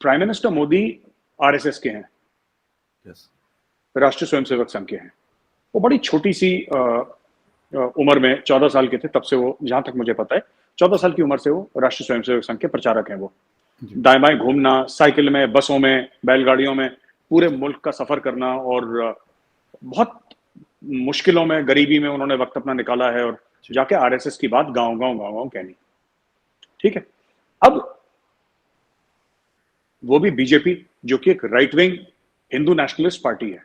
Prime minister Modi RSS के हैं, yes, राष्ट्रीय स्वयंसेवक संघ के हैं। वो बड़ी छोटी सी उम्र में 14 साल के थे तब से वो, जहां तक मुझे पता है 14 साल की उम्र से वो राष्ट्रीय स्वयंसेवक संघ के प्रचारक हैं। वो दाएं बाएं घूमना, साइकिल में, बसों में, बैलगाड़ियों में पूरे मुल्क का सफर करना, और बहुत मुश्किलों में, गरीबी में उन्होंने वक्त अपना निकाला है, और जाके आरएसएस की बात गांव गांव गांव गांव कहनी। ठीक है, अब वो भी बीजेपी, जो कि एक right wing Hindu nationalist party है,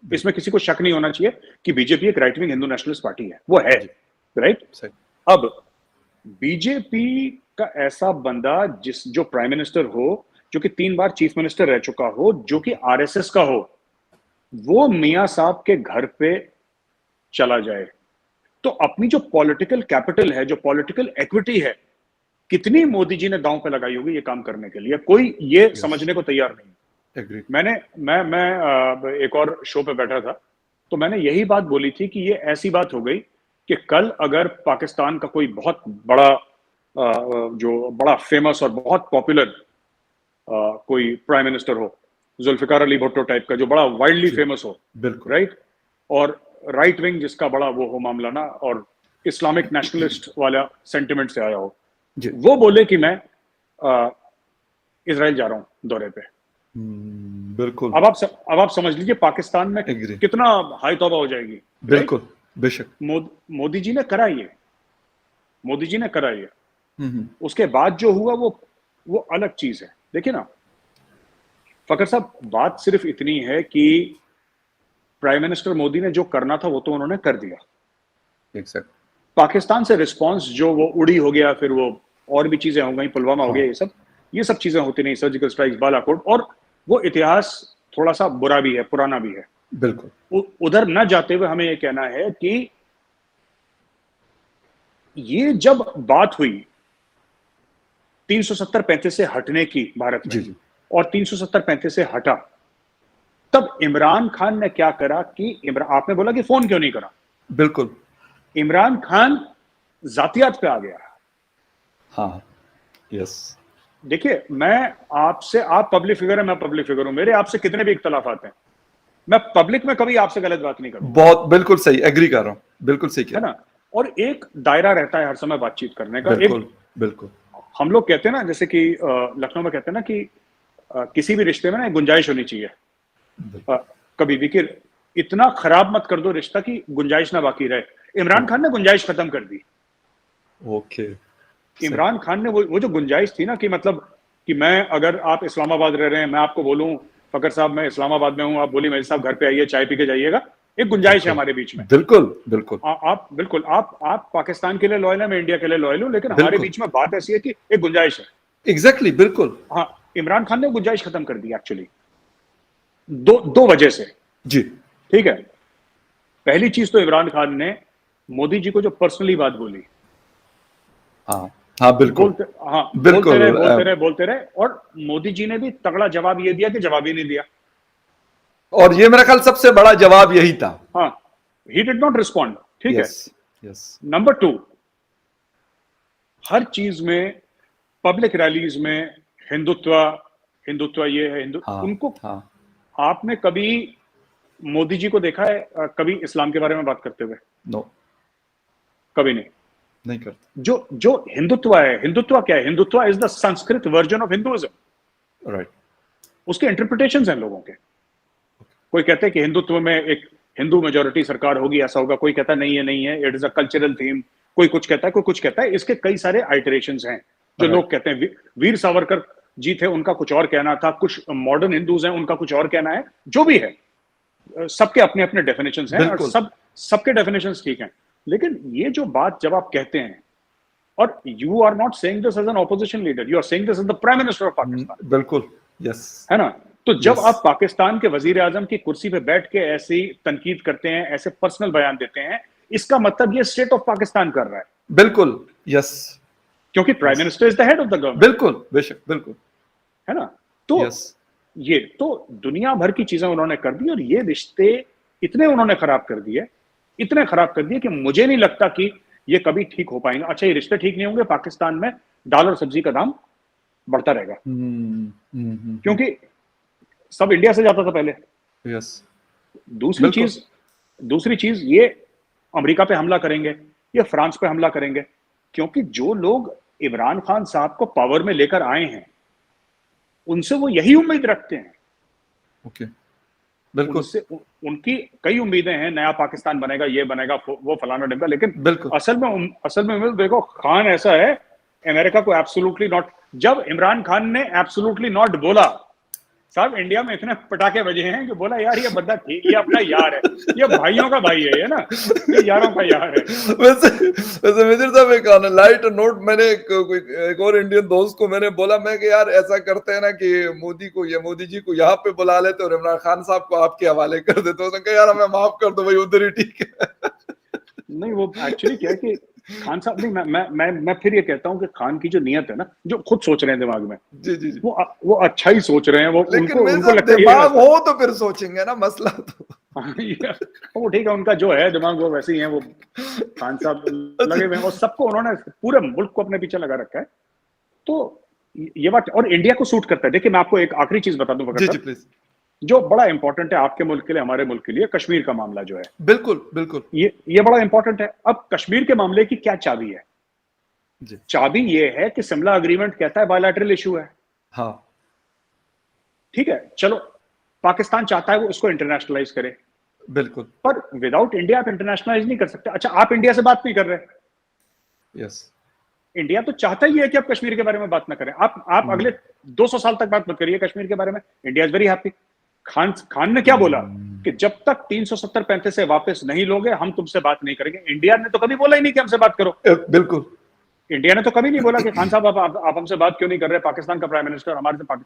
इसमें किसी को शक नहीं होना चाहिए कि बीजेपी एक right wing Hindu nationalist party है, वो है, राइट। अब बीजेपी का ऐसा बंदा जो प्राइम मिनिस्टर हो, जो कि 3 बार चीफ मिनिस्टर रह चुका हो, जो कि आरएसएस का हो, वो मियां साहब के घर पे चला जाए, तो अपनी जो पॉलिटिकल कैपिटल है, जो पॉलिटिकल इक्विटी है, कितनी मोदी जी ने दांव पे लगाई होगी ये काम करने के लिए, कोई ये समझने को तैयार नहीं। मैं एक और शो पे बैठा था, तो मैंने यही बात बोली थी कि ये ऐसी बात हो गई कि कल अगर पाकिस्तान का कोई बहुत बड़ा जो बड़ा फेमस और बहुत पॉपुलर कोई प्राइम मिनिस्टर हो, जुल्फिकार अली भुट्टो टाइप का, जो बड़ा वाइडली फेमस हो, राइट, और राइट विंग जिसका बड़ा वो हो मामला ना, और इस्लामिक नेशनलिस्ट वाला सेंटिमेंट से आया हो, वो बोले कि मैं इजराइल जा रहा हूं दौरे पे, बिल्कुल। अब आप समझ लीजिए पाकिस्तान में कितना हाई तौबा हो जाएगी। बिल्कुल, बेशक। मोदी जी ने करा ये, मोदी जी ने करा ये। उसके बाद जो हुआ वो अलग चीज है। देखिए ना फकर साहब, बात सिर्फ इतनी है कि प्राइम मिनिस्टर मोदी ने जो करना था वो तो उन्होंने कर दिया। एग्जैक्ट। पाकिस्तान से रिस्पांस जो वो उड़ी हो गया, फिर वो और भी चीजें हो गई, पुलवामा हो गया, ये सब चीजें होती नहीं, सर्जिकल स्ट्राइक्स, बालाकोट, और वो इतिहास थोड़ा सा बुरा भी है, पुराना भी है। बिल्कुल। उधर न जाते हुए हमें ये कहना है कि ये जब बात हुई 370-35 से हटने की भारत में, और 370-35 से हटा, तब इमरान खान ने क्या करा कि आपने बोला कि फोन क्यों नहीं करा, बिल्कुल, इमरान खान जातियात पे आ गया। हाँ, यस। देखिए, मैं आपसे, आप पब्लिक फिगर है, मैं पब्लिक फिगर हूं, मेरे आपसे कितने भी इख्तलाफात हैं, मैं पब्लिक में कभी आपसे गलत बात नहीं करूंगा। बहुत बिल्कुल सही, एग्री कर रहा हूं, बिल्कुल सही किया, है ना। और एक दायरा रहता है हर समय बातचीत करने का। बिल्कुल, बिल्कुल। हम लोग कहते हैं ना, जैसे कि लखनऊ में कहते हैं ना कि किसी भी रिश्ते में ना गुंजाइश होनी चाहिए, कभी भी, कि इतना खराब मत कर दो रिश्ता कि गुंजाइश ना बाकी रहे। इमरान खान ने गुंजाइश खत्म कर दी। ओके। इमरान खान ने वो जो गुंजाइश थी ना, कि मतलब कि मैं, अगर आप इस्लामाबाद रह रहे हैं, मैं आपको बोलूं फकर साहब मैं इस्लामाबाद में हूं, आप बोली मेरे साहब घर पे आइए, चाय पी के जाइएगा, एक गुंजाइश है हमारे बीच में। बिल्कुल, बिल्कुल। आप पाकिस्तान के लिए लॉयल है, मैं इंडिया के लिए लॉयल हूं, लेकिन हमारे बीच में बात ऐसी है कि एक गुंजाइश है। एग्जैक्टली, बिल्कुल। हाँ, इमरान खान ने गुंजाइश खत्म कर दी एक्चुअली, दो वजह से जी। ठीक है। पहली चीज तो इमरान खान ने मोदी जी को जो पर्सनली बात बोली, हाँ, बिल्कुल, बोलते रहे, और मोदी जी ने भी तगड़ा जवाब ये दिया कि जवाब ही नहीं दिया, और ये मेरा ख्याल सबसे बड़ा जवाब यही था। हाँ, ही डिड नॉट रिस्पॉन्ड। ठीक है। यस। नंबर 2, हर चीज में, पब्लिक रैलीज में हिंदुत्व ये है, उनको आपने कभी मोदी जी को देखा है कभी इस्लाम के बारे में बात करते हुए? नो, कभी नहीं करते। जो हिंदुत्व है, हिंदुत्व क्या है? Hindutva is the Sanskrit version of Hinduism. Right. उसके इंटरप्रिटेशंस हैं लोगों के। कोई कहते हैं कि हिंदुत्व में एक हिंदू मेजोरिटी सरकार होगी, ऐसा होगा। कोई कहता नहीं है, it is a cultural theme. कोई कुछ कहता है, कोई कुछ कहता है। इसके कई सारे आइटरेशंस हैं जो लोग कहते हैं। वीर सावरकर जी थे, उनका कुछ और कहना था। कुछ मॉडर्न हिंदूज हैं, उनका कुछ और कहना है। जो भी है, सबके अपने अपने डेफिनेशंस हैं, और सबके डेफिनेशंस ठीक हैं। लेकिन ये जो बात जब आप कहते हैं, और you are not saying this as an opposition leader, you are saying this as the prime minister of Pakistan. बिल्कुल, यस। है ना। तो जब आप पाकिस्तान के वजीर आजम की कुर्सी पे बैठ के ऐसी तनकीद करते हैं, ऐसे पर्सनल बयान देते हैं, इसका मतलब ये स्टेट ऑफ पाकिस्तान कर रहा है। बिल्कुल, यस। क्योंकि prime minister is the head of the government. बिल्कुल, बेशक, बिल्कुल। है ना। तो ये तो दुनिया भर की चीजें उन्होंने कर दी, और ये रिश्ते इतने उन्होंने खराब कर दिए, इतने खराब कर दिए कि मुझे नहीं लगता कि ये कभी ठीक हो पाएंगे। अच्छा, ये रिश्ते ठीक नहीं होंगे, पाकिस्तान में दाल और सब्जी का दाम बढ़ता रहेगा, क्योंकि सब इंडिया से जाता था पहले। यस। दूसरी चीज ये अमेरिका पे हमला करेंगे, ये फ्रांस पे हमला करेंगे, क्योंकि जो लोग इमरान खान साहब को पावर में लेकर आए हैं उनसे वो यही उम्मीद रखते हैं। ओके, बिल्कुल। उनसे उनकी कई उम्मीदें हैं, नया पाकिस्तान बनेगा, ये बनेगा, वो फलाना ढिमका, लेकिन बिल्कुल असल में देखो, खान ऐसा है, अमेरिका को एब्सोल्युटली नॉट, जब इमरान खान ने एब्सोल्युटली नॉट बोला, साहब इंडिया में इतने पटाखे बजे हैं कि बोला यार ये बंदा ठीक, ये अपना यार है, ये भाइयों का भाई है ना, ये यारों का यार है। वैसे मित्र साहब, एक लाइट नोट, मैंने एक और इंडियन दोस्त को मैंने बोला, मैं कि यार ऐसा करते हैं ना कि मोदी जी को यहाँ पे बुला लेते और इमरान खान साहब को आपके हवाले कर देते। उसने कहा यार हमें माफ कर दो भाई, उधर ही ठीक है। नहीं, वो एक्चुअली क्या है कि खान साहब, नहीं, मैं फिर ये कहता हूँ कि खान की जो नियत है ना, जो खुद सोच रहे हैं दिमाग में, जी, वो अच्छा ही सोच रहे हैं। वो उनको लगता है दिमाग हो तो फिर सोचेंगे ना, मसला तो वो ठीक है, उनका जो है दिमाग वो वैसे ही है। वो खान साहब लगे हुए हैं और सबको, उन्होंने पूरे मुल्क को अपने पीछे लगा रखा है। तो ये बात, और इंडिया को सूट करता है। देखिए मैं आपको एक आखिरी चीज बता दूं जी प्लीज, जो बड़ा इंपॉर्टेंट है आपके मुल्क के लिए, हमारे मुल्क के लिए, कश्मीर का मामला जो है, बिल्कुल ये बड़ा इंपॉर्टेंट है। अब कश्मीर के मामले की क्या चाबी है? जी। चाबी ये है कि शिमला एग्रीमेंट कहता है बायलैटरल इशू है, हाँ ठीक है, चलो पाकिस्तान चाहता है वो उसको इंटरनेशनलाइज करे, बिल्कुल, पर विदाउट इंडिया आप इंटरनेशनलाइज नहीं कर सकते। अच्छा, आप इंडिया से बात नहीं कर रहे, यस, इंडिया तो चाहता ही है कि आप कश्मीर के बारे में बात ना करें। आप अगले 200 साल तक बात मत करिए कश्मीर के बारे में, India is very happy. Khan ने क्या बोला कि जब तक 370-35 से वापस नहीं लोगे हम तुमसे बात नहीं करेंगे। इंडिया ने तो कभी बोला ही नहीं कि हमसे बात करो, बिल्कुल, इंडिया ने तो कभी नहीं बोला कि खान साहब आप हमसे बात क्यों नहीं कर रहे, पाकिस्तान का प्राइम मिनिस्टर हमारे से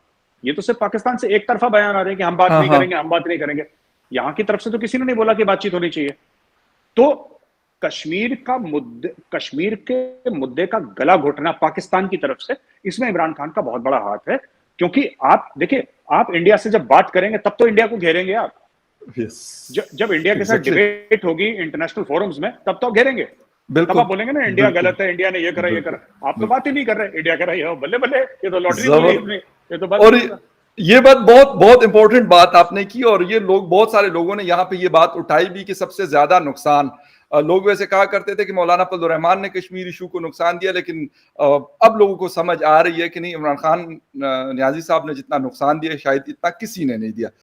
ये तो सिर्फ पाकिस्तान से एक तरफा बयान आ रहे हैं कि हम बात नहीं करेंगे, हम बात नहीं करेंगे। यहां की तरफ से तो किसी ने नहीं बोला कि बातचीत होनी चाहिए। तो कश्मीर के मुद्दे का गला घोटना पाकिस्तान की तरफ से, इसमें इमरान खान का बहुत बड़ा हाथ है। क्योंकि आप देखिए, आप इंडिया से जब बात करेंगे तब तो इंडिया को घेरेंगे आप। जब इंडिया के साथ डिबेट होगी इंटरनेशनल फोरम्स में, तब तो घेरेंगे, तब आप बोलेंगे ना इंडिया गलत है, इंडिया ने ये करा, ये करा। आप तो बात ही नहीं कर रहे, इंडिया कर रही है, बल्ले बल्ले, ये तो लॉटरी बोली, ये तो बात। और ये बात बहुत इंपॉर्टेंट बात आपने की, और ये लोग, बहुत सारे लोगों ने यहाँ पे ये बात उठाई भी कि सबसे ज्यादा नुकसान, लोग वैसे कहा करते थे कि मौलाना फजल रहमान ने कश्मीर इशू को नुकसान दिया, लेकिन अब लोगों को समझ आ रही है कि नहीं, इमरान खान नियाजी साहब ने जितना नुकसान दिया शायद इतना किसी ने नहीं दिया।